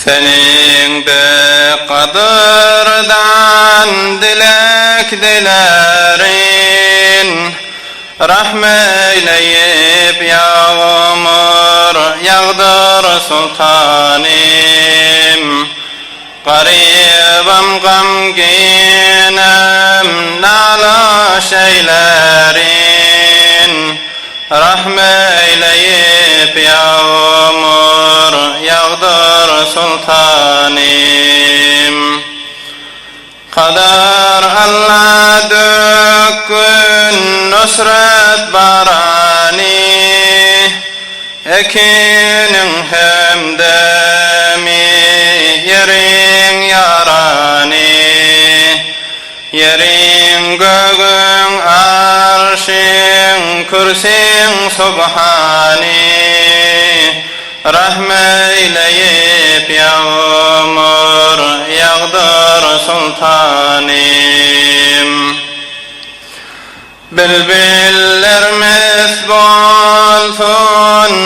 Senin de kadırdan dilek dilerin, rahmeyleyip yağmur yağdır sultanim. Garibim gamginem nalaş eylerin, rahmeyleyip yağmur yağdır sultanim. Kadar Allah dökün nusret barani, ekinin hem demi yerin yarani. Yerin göğün arşın kürsin subhani, rahmeyleyip yağmur yağdır sultanim. Bülbüller mesbolsun,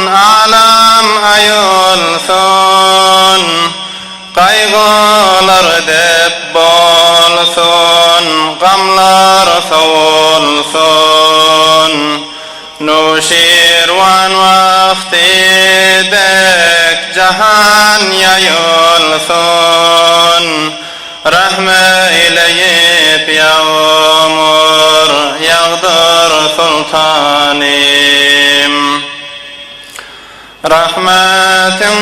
alam ayolsun, kaygılar dep bolsun, gamlar soğulsun. Nuşirvan vaktidek cahan yayılsın, rahmeyleyip yağmur yağdır sultanim. Rahmetin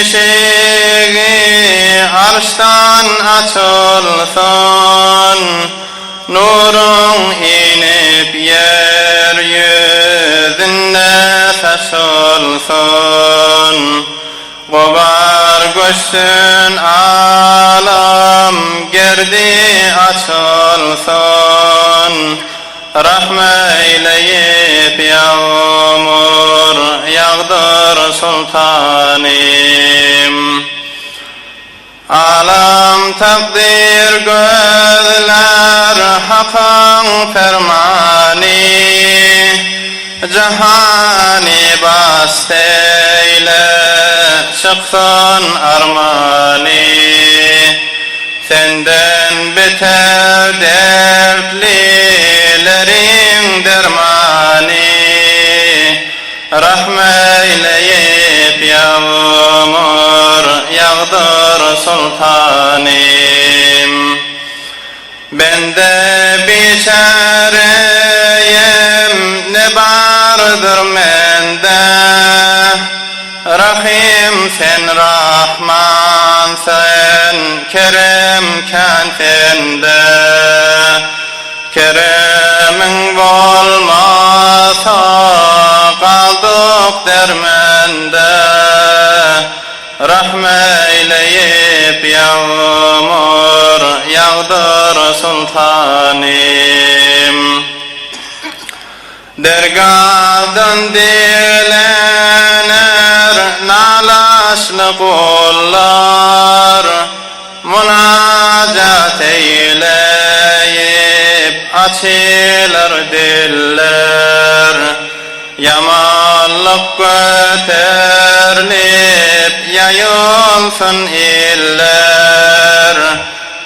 eşiği arştan açılsın, nurun inip yeryüzünde saçılsın. Gubar göçsün alam gerdi açılsın, rahmeyleyip yağmur yağdır sultanim. Alam takdir gözler hakkın fermani, cahani basteyle çıksın armani. Senden beter dertlilerin dermani, rahmeyleyip yağmur yağdır sultanim. Ben de biçareyim, ne bardır mende, Rahim sen Rahman sen, Kerem kentinde. Keremin olmasa kaldık dermende, rahmeyleyip yağmur yağdır sultanim. Dergahdan dilener nalaşlı kullar, münacat eyleyip açılır diller. Yamanlık göterilip yayılsın iller,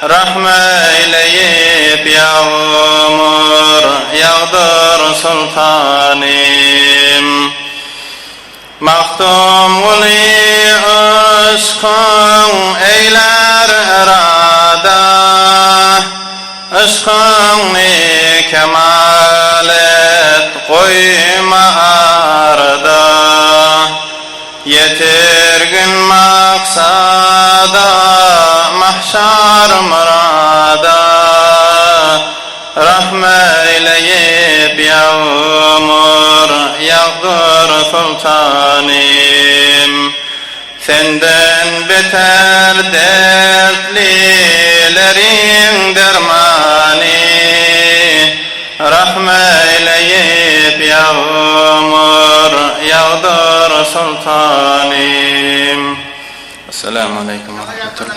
rahmeyleyip yağmur yağdır sultanim. Mahtum uli ışkın eyler erada, ışkınni kemalet koyma arda. Yetirgin maksada mahşar murada, rahmeyleyip yağmur yağdır sultanim. Senden beter dertlilerin dermani, rahmeyleyip yağmur yağdır sultanim. Esselamu aleyküm ve rahmetullah.